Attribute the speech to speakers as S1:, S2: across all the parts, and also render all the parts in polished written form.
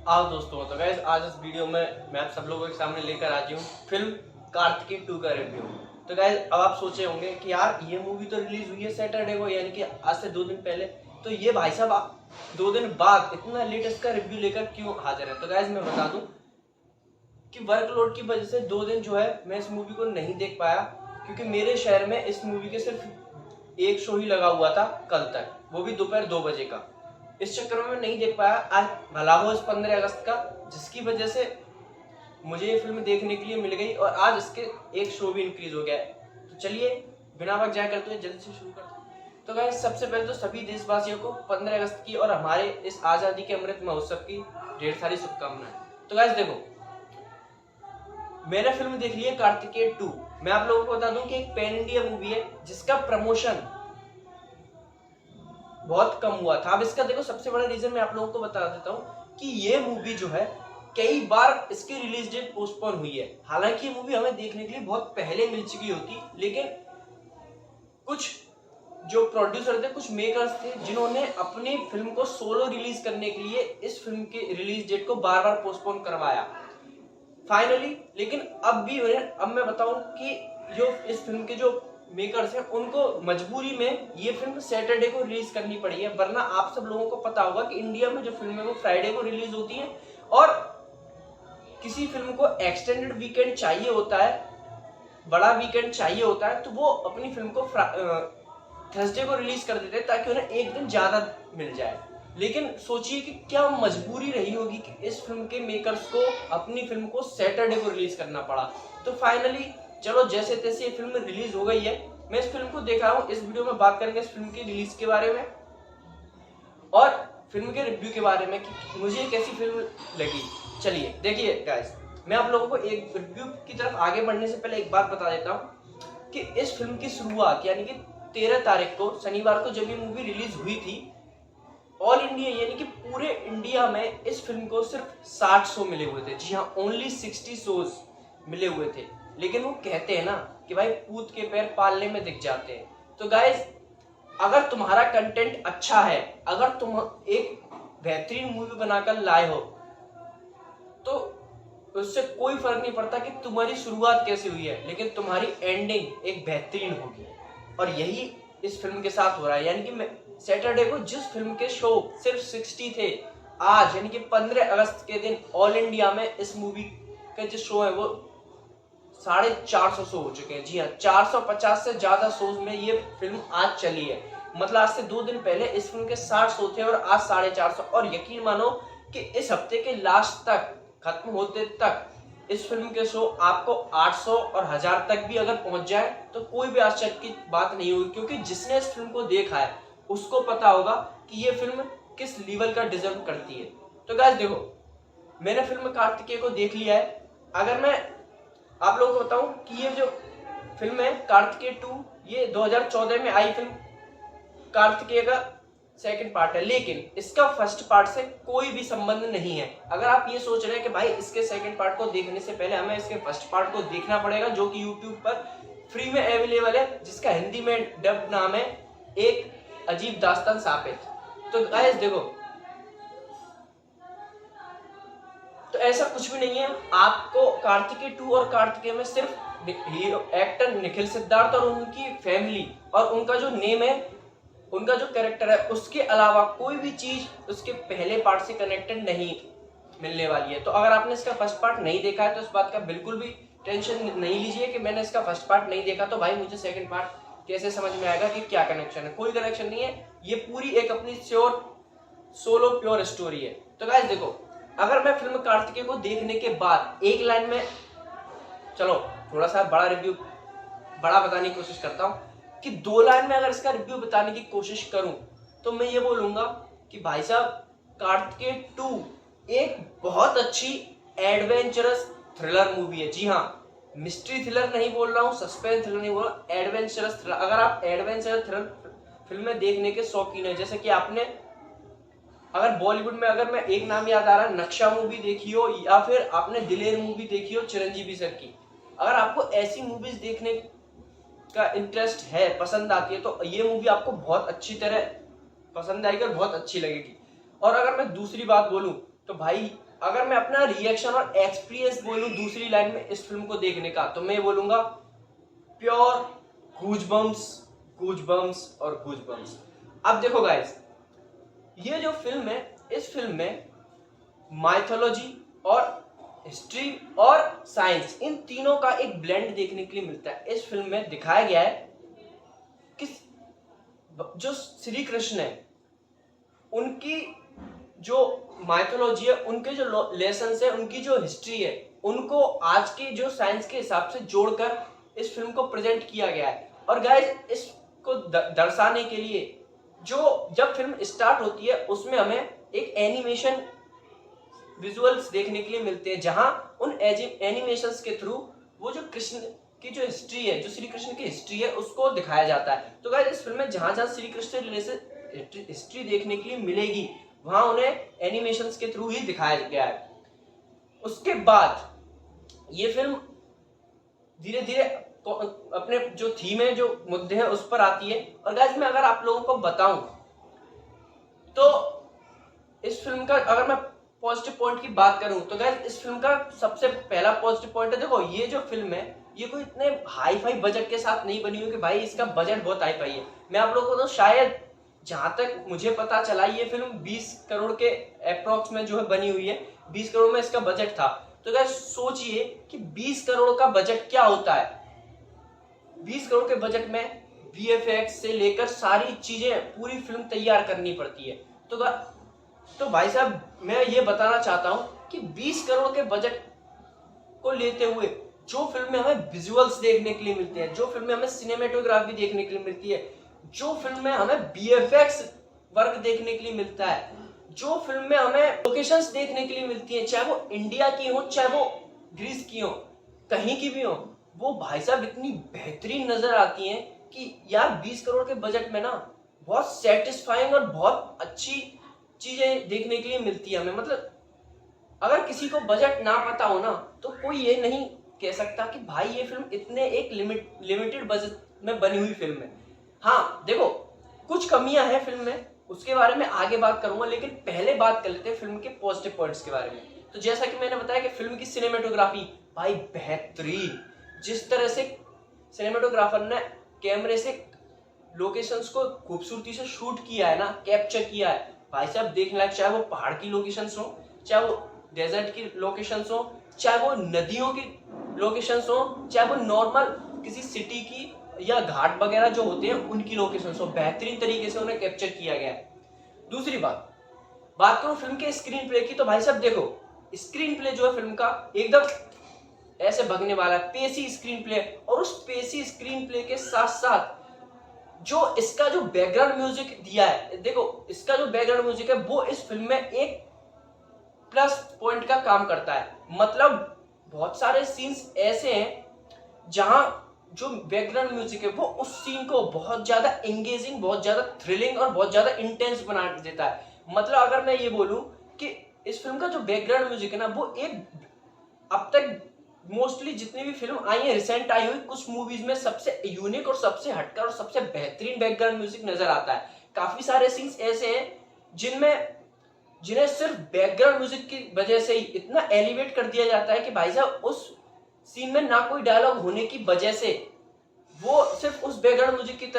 S1: आओ दोस्तों, तो गाइस आज इस वीडियो में मैं आप सब लोगों के सामने लेकर आ हूँ फिल्म कार्तिकेय 2 का रिव्यू। तो गाइस अब आप सोचे होंगे कि यार ये मूवी तो रिलीज हुई है सैटरडे को, यानी कि आज से 2 दिन पहले, तो ये भाई साहब 2 दिन बाद इतना लेट इसका रिव्यू लेकर क्यों हाजिर है। तो गाइस मैं बता दूं कि वर्कलोड की वजह से 2 दिन जो है मैं इस मूवी को नहीं देख पाया, क्योंकि मेरे शहर में इस मूवी के सिर्फ एक शो ही लगा हुआ था कल तक, वो भी दोपहर 2 बजे का। इस चक्कर में मैं नहीं देख पाया। आज भला हो इस 15 अगस्त का, जिसकी वजह से मुझे ये फिल्म देखने के लिए मिल गई और आज इसके एक शो भी इंक्रीज हो गया है। तो चलिए बिना वक्त जाया करते हुए जल्दी से शुरू करते हैं। तो गाइस सबसे पहले तो सभी देशवासियों को 15 अगस्त की और हमारे इस आज़ादी के अमृत महोत्सव की ढेर सारी शुभकामनाएं। तो गाइस देखो, मैंने फिल्म देख ली है कार्तिकेय 2। मैं आप लोगों को बता दूं कि एक पैन इंडिया मूवी है जिसका प्रमोशन बहुत कम हुआ था। अब इसका देखो सबसे बड़ा रीजन मैं आप लोगों को बता देता हूँ कि ये मूवी जो है कई बार इसकी रिलीज डेट पोस्टपोन हुई है। हालांकि ये मूवी हमें देखने के लिए बहुत पहले मिल चुकी होती, लेकिन कुछ जो प्रोड्यूसर थे, कुछ मेकर्स थे, जिन्होंने अपनी फिल्म को सोलो रिलीज करने के लिए इस फिल्म के रिलीज डेट को बार बार पोस्टपोन करवाया फाइनली। लेकिन अब मैं बताऊं कि जो इस फिल्म के जो मेकर्स हैं उनको मजबूरी में ये फिल्म सैटरडे को रिलीज करनी पड़ी है, वरना आप सब लोगों को पता होगा कि इंडिया में जो फिल्म है वो फ्राइडे को रिलीज होती है और किसी फिल्म को एक्सटेंडेड वीकेंड चाहिए होता है, बड़ा वीकेंड चाहिए होता है, तो वो अपनी फिल्म को थर्सडे को रिलीज कर देते हैं ताकि उन्हें एक दिन ज्यादा मिल जाए। लेकिन सोचिए कि क्या मजबूरी रही होगी कि इस फिल्म के मेकर्स को अपनी फिल्म को सैटरडे को रिलीज करना पड़ा। तो फाइनली चलो जैसे तैसे ये फिल्म रिलीज हो गई है। मैं इस फिल्म को देखा हूँ, इस वीडियो में बात करेंगे इस फिल्म की रिलीज के बारे में और फिल्म के रिव्यू के बारे में कि मुझे कैसी फिल्म लगी। चलिए देखिए गाइस, मैं आप लोगों को एक रिव्यू की तरफ आगे बढ़ने से पहले एक बात बता देता हूँ कि इस फिल्म की शुरुआत यानी कि 13 तारीख को शनिवार को जब ये मूवी रिलीज हुई थी, ऑल इंडिया यानी कि पूरे इंडिया में इस फिल्म को सिर्फ 60 शो मिले हुए थे। जी हाँ, ओनली 60 शोज मिले हुए थे। लेकिन वो कहते हैं ना कि भाई पूत के पैर पालने में दिख जाते हैं। तो गाइस अगर तुम्हारा कंटेंट अच्छा है, अगर तुम एक बेहतरीन मूवी बनाकर लाए हो, तो उससे कोई फर्क नहीं पड़ता कि तुम्हारी शुरुआत कैसी हुई है, लेकिन तुम्हारी एंडिंग एक बेहतरीन होगी। और यही इस फिल्म के साथ हो रहा है। यानी कि सैटरडे को जिस फिल्म के शो सिर्फ 60 थे, आज यानी कि 15 अगस्त के दिन ऑल इंडिया में इस मूवी के जो शो है वो 450 शो हो चुके हैं। जी हाँ, 450 से ज्यादा शोज में ये फिल्म आज चली है। मतलब आज से 2 दिन पहले इस फिल्म के 60 शो थे और आज 450। और यकीन मानो कि इस हफ्ते के लास्ट तक, खत्म होते तक, इस फिल्म के शो आपको 800 और 1000 तक भी अगर पहुंच जाए तो कोई भी आश्चर्य की बात नहीं होगी, क्योंकि जिसने इस फिल्म को देखा है उसको पता होगा कि ये फिल्म किस लेवल का डिजर्व करती है। तो गाइस देखो, मैंने फिल्म कार्तिकेय को देख लिया है। अगर मैं आप लोगों को बताऊं कि ये जो फिल्म है कार्तिकेय 2, ये 2014 में आई फिल्म कार्तिकेय का सेकंड पार्ट है, लेकिन इसका फर्स्ट पार्ट से कोई भी संबंध नहीं है। अगर आप ये सोच रहे हैं कि भाई इसके सेकंड पार्ट को देखने से पहले हमें इसके फर्स्ट पार्ट को देखना पड़ेगा, जो कि यूट्यूब पर फ्री में अवेलेबल है, जिसका हिंदी में डब नाम है एक अजीब दास्तान साबित। तो गाइस देखो, तो ऐसा कुछ भी नहीं है। आपको कार्तिकेय 2 और कार्तिकेय में सिर्फ हीरो एक्टर निखिल सिद्धार्थ और उनकी फैमिली और उनका जो नेम है, उनका जो कैरेक्टर है, उसके अलावा कोई भी चीज उसके पहले पार्ट से कनेक्टेड नहीं मिलने वाली है। तो अगर आपने इसका फर्स्ट पार्ट नहीं देखा है तो इस बात का बिल्कुल भी टेंशन नहीं लीजिए कि मैंने इसका फर्स्ट पार्ट नहीं देखा तो भाई मुझे सेकंड पार्ट कैसे समझ में आएगा कि क्या कनेक्शन है। कोई कनेक्शन नहीं है, ये पूरी एक अपनी सोलो प्योर स्टोरी है। तो गाइस देखो, अगर मैं फिल्म कार्तिकेय को देखने के बाद एक लाइन में, चलो थोड़ा सा बड़ा बताने की कोशिश करता हूँ कि 2 लाइन में अगर इसका रिव्यू बताने की कोशिश करूं तो मैं ये बोलूंगा कि भाई साहब कार्तिकेय 2 एक बहुत अच्छी एडवेंचरस थ्रिलर मूवी है। जी हाँ, मिस्ट्री थ्रिलर नहीं बोल रहा हूँ, सस्पेंस थ्रिलर नहीं बोल रहा हूँ, एडवेंचरस थ्रिलर। अगर आप एडवेंचरस थ्रिलर फिल्में देखने के शौकीन है, जैसे कि आपने अगर बॉलीवुड में, अगर मैं एक नाम याद आ रहा है, नक्शा मूवी देखी हो या फिर आपने दिलेर मूवी देखी हो चिरंजीवी सर की, अगर आपको ऐसी मूवीज देखने का इंटरेस्ट है, पसंद आती है, तो ये मूवी आपको बहुत अच्छी तरह पसंद आएगी और बहुत अच्छी लगेगी। और अगर मैं दूसरी बात बोलूं तो भाई अगर मैं अपना रिएक्शन और एक्सपीरियंस बोलूं दूसरी लाइन में इस फिल्म को देखने का, तो मैं बोलूंगा प्योर गूजबम्स, गूजबम्स और गूजबम्स। अब देखो गाइस, ये जो फिल्म है, इस फिल्म में माइथोलॉजी और हिस्ट्री और साइंस, इन तीनों का एक ब्लेंड देखने के लिए मिलता है। इस फिल्म में दिखाया गया है कि जो श्री कृष्ण है, उनकी जो माइथोलॉजी है, उनके जो लेसन्स है, उनकी जो हिस्ट्री है, उनको आज के जो साइंस के हिसाब से जोड़कर इस फिल्म को प्रेजेंट किया गया है। और गाइस, इसको दर्शाने के लिए जो जब फिल्म स्टार्ट होती है उसमें हमें एक एनिमेशन विजुअल्स देखने के लिए मिलते हैं, जहां उन एनिमेशंस के थ्रू वो जो कृष्ण की जो हिस्ट्री है, जो श्री कृष्ण की हिस्ट्री है, उसको दिखाया जाता है। तो गाइस, इस फिल्म में जहां जहां श्री कृष्ण रिलेटेड हिस्ट्री देखने के लिए मिलेगी, वहां उन्हें एनिमेशंस के थ्रू ही दिखाया गया है। उसके बाद ये फिल्म धीरे धीरे अपने जो थीम है, जो मुद्दे हैं, उस पर आती है। और गाइस, मैं अगर आप लोगों को बताऊं तो इस फिल्म का, अगर मैं पॉजिटिव पॉइंट की बात करूं तो गाइस, इस फिल्म का सबसे पहला पॉजिटिव पॉइंट है, देखो ये जो फिल्म है, ये कोई इतने हाई फाई बजट के साथ नहीं बनी हुई कि भाई इसका बजट बहुत हाई फाई है। मैं आप लोगों को तो शायद, जहां तक मुझे पता चला, ये फिल्म 20 करोड़ के अप्रोक्स में जो है बनी हुई है, 20 करोड़ में इसका बजट था। तो गाइस सोचिए कि 20 करोड़ का बजट क्या होता है। 20 करोड़ के बजट में वीएफएक्स से लेकर सारी चीजें, पूरी फिल्म तैयार करनी पड़ती है। तो भाई साहब, मैं ये बताना चाहता हूं कि 20 करोड़ के बजट को लेते हुए जो फिल्म में हमें विजुअल्स देखने के लिए मिलते हैं, जो फिल्म में हमें सिनेमेटोग्राफी देखने के लिए मिलती है, जो फिल्म में हमें बीएफएक्स वर्क देखने के लिए मिलता है, जो फिल्म में हमें लोकेशंस देखने के लिए मिलती है, चाहे वो इंडिया की हो, चाहे वो ग्रीस की हो, कहीं की भी हो, वो भाई साहब इतनी बेहतरीन नजर आती हैं कि यार 20 करोड़ के बजट में ना बहुत सेटिस्फाइंग और बहुत अच्छी चीजें देखने के लिए मिलती है हमें। मतलब अगर किसी को बजट ना पता हो ना, तो कोई ये नहीं कह सकता कि भाई ये फिल्म इतने एक लिमिटेड बजट में बनी हुई फिल्म है। हाँ देखो, कुछ कमियां हैं फिल्म में, उसके बारे में आगे बात करूंगा, लेकिन पहले बात कर लेते हैं फिल्म के पॉजिटिव पॉइंट्स के बारे में। तो जैसा कि मैंने बताया कि फिल्म की सिनेमेटोग्राफी भाई बेहतरीन, जिस तरह से सिनेमेटोग्राफर ने कैमरे से लोकेशंस को खूबसूरती से शूट किया है ना, कैप्चर किया है, भाई साहब देखने लायक। चाहे वो पहाड़ की लोकेशंस हो, चाहे वो डेजर्ट की लोकेशंस हो, चाहे वो नदियों की लोकेशंस हो, चाहे वो नॉर्मल किसी सिटी की या घाट वगैरह जो होते हैं उनकी लोकेशंस हो, बेहतरीन तरीके से उन्हें कैप्चर किया गया है। दूसरी बात करूं फिल्म के स्क्रीन प्ले की, तो भाई साहब देखो, स्क्रीन प्ले जो है फिल्म का एकदम ऐसे भगने वाला है, पेसी स्क्रीन प्ले। और उस पेसी स्क्रीन प्ले के साथ साथ जो इसका जो बैकग्राउंड म्यूजिक दिया है, देखो इसका जो बैकग्राउंड म्यूजिक है वो इस फिल्म में एक प्लस पॉइंट का काम करता है। मतलब बहुत सारे सीन्स ऐसे हैं जहां जो बैकग्राउंड म्यूजिक है वो उस सीन को बहुत ज्यादा एंगेजिंग, बहुत ज्यादा थ्रिलिंग और बहुत ज्यादा इंटेंस बना देता है। मतलब अगर मैं ये बोलूं कि इस फिल्म का जो बैकग्राउंड म्यूजिक है ना, वो एक अब तक मोस्टली जितनी भी फिल्म आई है, रिसेंट आई हुई कुछ मूवीज में सबसे यूनिक और सबसे हटकर और सबसे बेहतरीन बैकग्राउंड म्यूजिक नजर आता है। काफी सारे सीन्स ऐसे हैं जिन्हें सिर्फ बैकग्राउंड म्यूजिक की वजह से ही इतना एलिवेट कर दिया जाता है कि भाई साहब उस सीन में ना कोई डायलॉग होने की वजह से, वो सिर्फ उस बैकग्राउंड म्यूजिक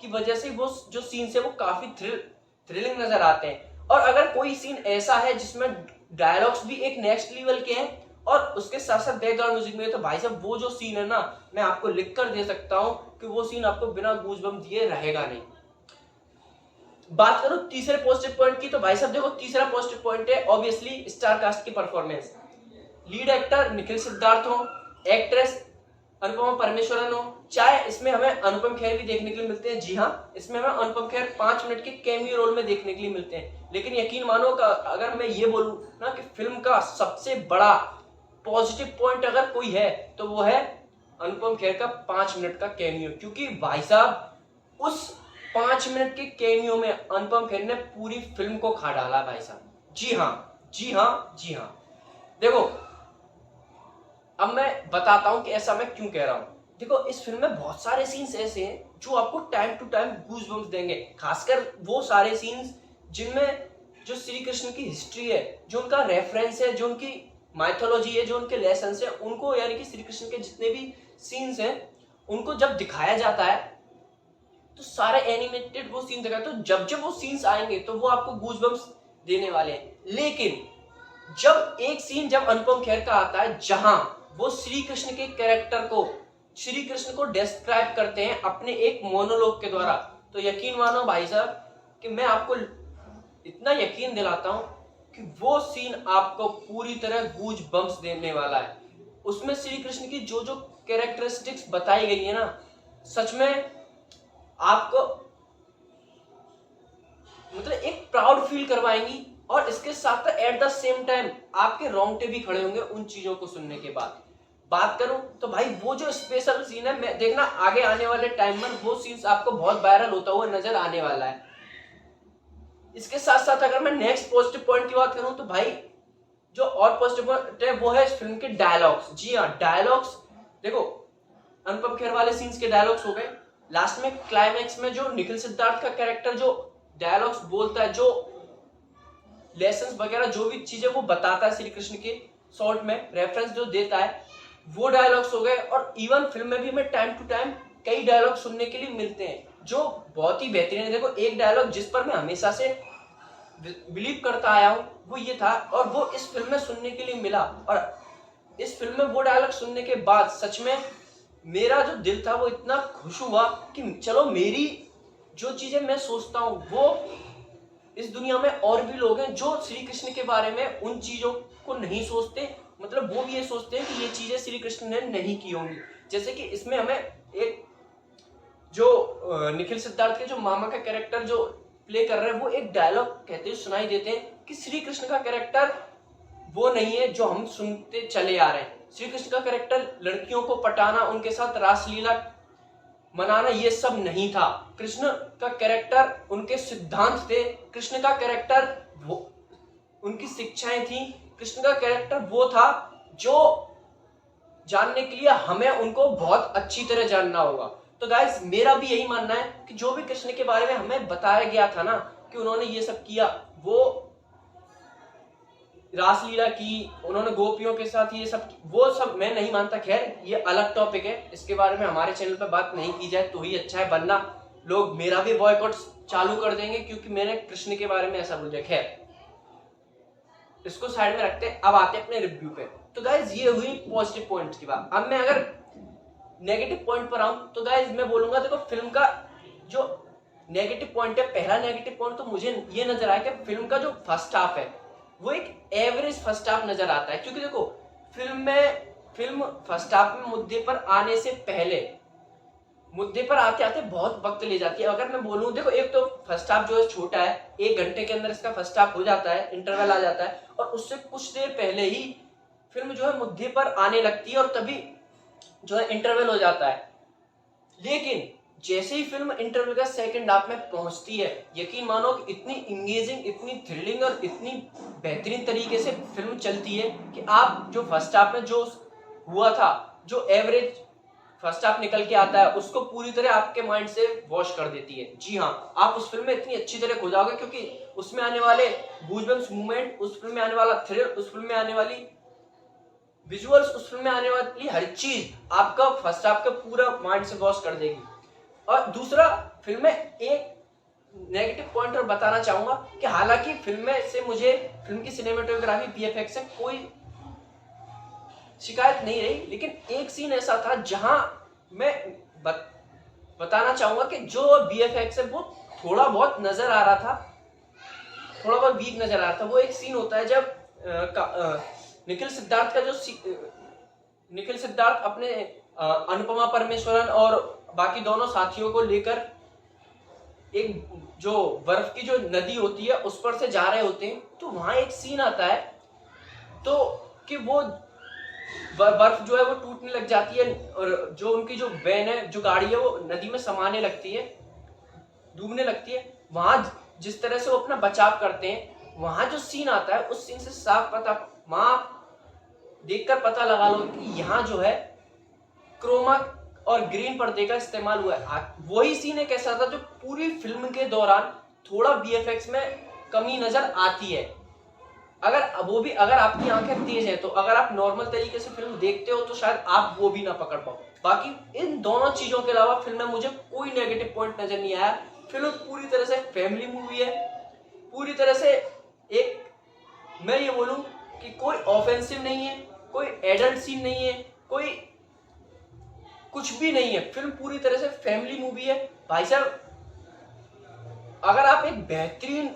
S1: की वजह से वो जो सीन है वो काफी थ्रिलिंग नजर आते हैं। और अगर कोई सीन ऐसा है जिसमें डायलॉग्स भी एक नेक्स्ट लेवल के हैं और उसके साथ साथ बैकग्राउंड म्यूजिक में, तो भाई साहब वो जो सीन है ना, मैं आपको लिख कर दे सकता हूं कि वो सीन आपको बिना गूज़बम्प दिए रहेगा नहीं। बात करूं तीसरे पॉजिटिव पॉइंट की, तो भाई साहब देखो, तीसरा पॉजिटिव पॉइंट है ऑब्वियसली स्टार कास्ट की performance. Lead actor Nikhil Siddharth हो, एक्ट्रेस अनुपमा परमेश्वरन हो, चाहे इसमें हमें अनुपम खेर भी देखने के लिए मिलते हैं। जी हाँ, इसमें हमें अनुपम खेर 5 मिनट के कैमियो रोल में देखने के लिए मिलते हैं। लेकिन यकीन मानो, अगर मैं ये बोलूं ना कि फिल्म का सबसे बड़ा पॉजिटिव पॉइंट अगर कोई है तो वो है अनुपम खेर का 5 मिनट का कैमियो। क्योंकि भाई साहब उस 5 मिनट के कैमियो में अनुपम खेर ने पूरी फिल्म को खा डाला भाई साहब। जी हाँ, जी हाँ, जी हाँ। देखो, अब मैं बताता हूं कि ऐसा मैं क्यों कह रहा हूं। देखो, इस फिल्म में बहुत सारे सीन्स ऐसे हैं जो आपको टाइम टू टाइम गूज़बम्प्स देंगे, खासकर वो सारे सीन्स जिनमें जो श्री कृष्ण की हिस्ट्री है, जो उनका रेफरेंस है, जो उनकी माइथोलॉजी है, जो उनके लेसन्स है, उनको यानी कि श्री कृष्ण के जितने भी सीन्स हैं उनको जब दिखाया जाता है तो सारे एनिमेटेड वो सीन दिखाया, तो जब जब वो सीन्स आएंगे तो वो आपको गूजबम्स देने वाले हैं। लेकिन जब एक सीन जब अनुपम खेर का आता है जहां वो श्री कृष्ण के कैरेक्टर को, श्री कृष्ण को डिस्क्राइब करते हैं अपने एक मोनोलॉग के द्वारा, तो यकीन मानो भाई साहब कि मैं आपको इतना यकीन दिलाता हूं कि वो सीन आपको पूरी तरह गूज बम्स देने वाला है। उसमें श्री कृष्ण की जो जो कैरेक्टरिस्टिक्स बताई गई है ना, सच में आपको मतलब एक प्राउड फील करवाएंगी, और इसके साथ एट द सेम टाइम आपके रोंगटे भी खड़े होंगे उन चीजों को सुनने के बाद। बात करूं तो भाई वो जो स्पेशल सीन है, मैं देखना आगे आने वाले टाइम में वो सीन्स आपको बहुत वायरल होता हुआ नजर आने वाला है। इसके साथ साथ अगर मैं नेक्स्ट पॉजिटिव पॉइंट की बात करूं तो भाई जो और पॉजिटिव पॉइंट है वो है इस फिल्म के डायलॉग्स। जी हाँ, डायलॉग्स देखो, अनुपम खेर वाले सीन्स के डायलॉग्स हो गए, लास्ट में क्लाइमैक्स में जो निखिल सिद्धार्थ का कैरेक्टर जो डायलॉग्स बोलता है, जो लेसन्स वगैरह जो भी चीजें वो बताता है श्री कृष्ण के शॉर्ट में रेफरेंस जो देता है, वो डायलॉग्स हो गए। और इवन फिल्म में भी हमें टाइम टू टाइम कई डायलॉग सुनने के लिए मिलते हैं जो बहुत ही बेहतरीन है। देखो, एक डायलॉग जिस पर मैं हमेशा से बिलीव करता आया हूं वो ये था, और वो इस फिल्म में सुनने के लिए मिला, और इस फिल्म में वो डायलॉग सुनने के बाद सच में मेरा जो दिल था वो इतना खुश हुआ कि चलो मेरी जो चीजें मैं सोचता हूं वो इस दुनिया में और भी लोग हैं जो श्री कृष्ण के बारे में उन चीजों को नहीं सोचते, मतलब वो भी ये सोचते हैं कि ये चीजें श्री कृष्ण ने नहीं की होंगी। जैसे कि इसमें हमें एक जो निखिल सिद्धार्थ के जो मामा का कैरेक्टर जो प्ले कर रहे हैं वो एक डायलॉग कहते हुए सुनाई देते हैं कि श्री कृष्ण का कैरेक्टर वो नहीं है जो हम सुनते चले आ रहे हैं। श्री कृष्ण का कैरेक्टर लड़कियों को पटाना, उनके साथ रासलीला मनाना, ये सब नहीं था। कृष्ण का कैरेक्टर उनके सिद्धांत थे, कृष्ण का कैरेक्टर वो उनकी शिक्षाएं थी, कृष्ण का कैरेक्टर वो था जो जानने के लिए हमें उनको बहुत अच्छी तरह जानना होगा। तो गाइस मेरा भी यही मानना है कि जो भी कृष्ण के बारे में हमें बताया गया था ना कि उन्होंने ये सब किया, वो रासलीला की, उन्होंने गोपियों के साथ ये सब, वो सब मैं नहीं मानता। खैर ये अलग टॉपिक है, इसके बारे में हमारे चैनल पर बात नहीं की जाए तो ही अच्छा है, वरना लोग मेरा भी बॉयकॉट चालू कर देंगे क्योंकि मैंने कृष्ण के बारे में ऐसा बोल दिया। खैर इसको साइड में रखते हैं, अब आते हैं अपने रिव्यू पे। तो गाइज ये हुई पॉजिटिव पॉइंट्स की बात। अब मैं अगर नेगेटिव पॉइंट पर आऊं तो गाइज मैं बोलूंगा, देखो फिल्म का जो नेगेटिव पॉइंट है, पहला नेगेटिव पॉइंट तो मुझे ये नजर आया कि फिल्म का जो फर्स्ट हाफ है वो एक एवरेज फर्स्ट हाफ नजर आता है। क्योंकि देखो फिल्म फर्स्ट हाफ में मुद्दे पर आने से पहले, मुद्दे पर आते आते बहुत वक्त ले जाती है। अगर मैं बोलूं, देखो एक तो फर्स्ट हाफ जो है छोटा है, 1 घंटे के अंदर इसका फर्स्ट हाफ हो जाता है, इंटरवल आ जाता है, और उससे कुछ देर पहले ही फिल्म जो है मुद्दे पर आने लगती है और तभी जो है इंटरवल हो जाता है। लेकिन जैसे ही फिल्म इंटरवल का सेकंड हाफ में पहुंचती है, यकीन मानो कि इतनी इंगेजिंग, इतनी थ्रिलिंग और इतनी बेहतरीन तरीके से फिल्म चलती है कि आप जो फर्स्ट हाफ में जो हुआ था, जो एवरेज फर्स्ट हाफ निकल के आता है, उसको पूरी तरह आपके माइंड से वॉश कर देती है। जी हाँ, आप उस फिल्म में इतनी अच्छी तरह खो जाओगे क्योंकि उसमें आने वाले गूजबम्स मूवमेंट, उस फिल्म में आने वाला थ्रिल, उस फिल्म में आने वाली विजुअल्स, उस फिल्म में आने वाली हर चीज आपका फर्स्ट हाफ का पूरा माइंड से वॉश कर देगी। और दूसरा, फिल्म में एक नेगेटिव पॉइंट और बताना चाहूंगा कि हालांकि फिल्म में से मुझे फिल्म की सिनेमेटोग्राफी, वीएफएक्स से कोई शिकायत नहीं रही, लेकिन एक सीन ऐसा था जहां मैं बताना चाहूंगा कि जो वीएफएक्स है वो थोड़ा बहुत नजर आ रहा था, थोड़ा बहुत वीक नजर आ रहा था। वो एक सीन होता है जब निखिल सिद्धार्थ अपने अनुपमा परमेश्वरन और बाकी दोनों साथियों को लेकर एक जो बर्फ की जो नदी होती है उस पर से जा रहे होते हैं, तो वहां एक सीन आता है तो कि वो बर्फ जो है वो टूटने लग जाती है और जो उनकी जो वैन है, जो गाड़ी है, वो नदी में समाने लगती है, डूबने लगती है। वहां जिस तरह से वो अपना बचाव करते हैं, वहां जो सीन आता है उस सीन से साफ पता, वहां देखकर पता लगा लो कि यहाँ जो है क्रोमा और ग्रीन पर्दे का इस्तेमाल हुआ है। वही सीन एक ऐसा था जो पूरी फिल्म के दौरान थोड़ा वीएफएक्स में कमी नजर आती है। अगर आपकी आंखें तेज है तो अगर आप नॉर्मल तरीके से फिल्म देखते हो तो शायद आप वो भी ना पकड़ पाओ। बाकी इन दोनों चीजों के अलावा फिल्म में मुझे कोई नेगेटिव पॉइंट नजर नहीं आया। फिल्म पूरी तरह से फैमिली मूवी है, पूरी तरह से एक, मैं ये बोलूं कि कोई ऑफेंसिव नहीं है, कोई एडल्ट सीन नहीं है, कोई कुछ भी नहीं है। फिल्म पूरी तरह से फैमिली मूवी है भाई साहब। अगर आप एक बेहतरीन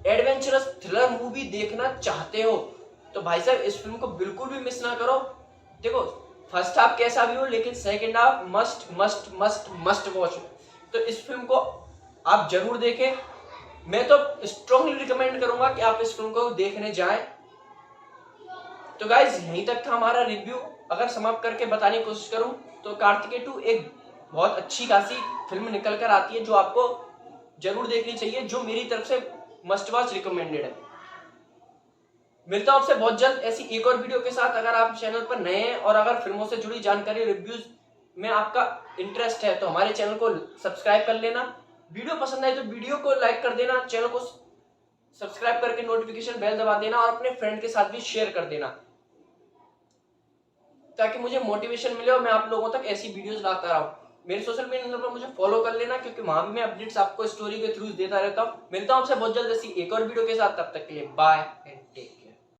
S1: एडवेंचरस थ्रिलर मूवी देखना चाहते हो तो भाई साहब इस फिल्म को बिल्कुल भी मिस ना करो। देखो फर्स्ट हाफ कैसा भी हो लेकिन second half must must must must watch. तो इस फिल्म को आप जरूर देखें। मैं तो स्ट्रांगली रिकमेंड करूंगा कि आप इस फिल्म को देखने जाएं। तो गाइज यहीं तक था हमारा रिव्यू। अगर समाप्त करके बताने की कोशिश करूं तो कार्तिकेय 2 एक बहुत अच्छी खासी फिल्म निकल कर आती है जो आपको जरूर देखनी चाहिए, जो मेरी तरफ से मस्ट वॉच रिकमेंडेड है। मिलता हूं आपसे बहुत जल्द ऐसी एक और वीडियो के साथ। अगर आप चैनल पर नए हैं और अगर फिल्मों से जुड़ी जानकारी रिव्यूज में आपका इंटरेस्ट है तो हमारे चैनल को सब्सक्राइब कर लेना। वीडियो पसंद आए तो वीडियो को लाइक कर देना, चैनल को सब्सक्राइब करके नोटिफिकेशन बेल दबा देना और अपने फ्रेंड के साथ भी शेयर कर देना ताकि मुझे मोटिवेशन मिले और मैं आप लोगों तक ऐसी वीडियोस लाता रहूं। मेरे सोशल मीडिया पर मुझे फॉलो कर लेना क्योंकि वहां भी मैं अपडेट्स आपको स्टोरी के थ्रू देता रहता हूं। मिलता हूं आपसे बहुत जल्द ऐसी एक और वीडियो के साथ, तब तक के लिए बाय एंड टेक।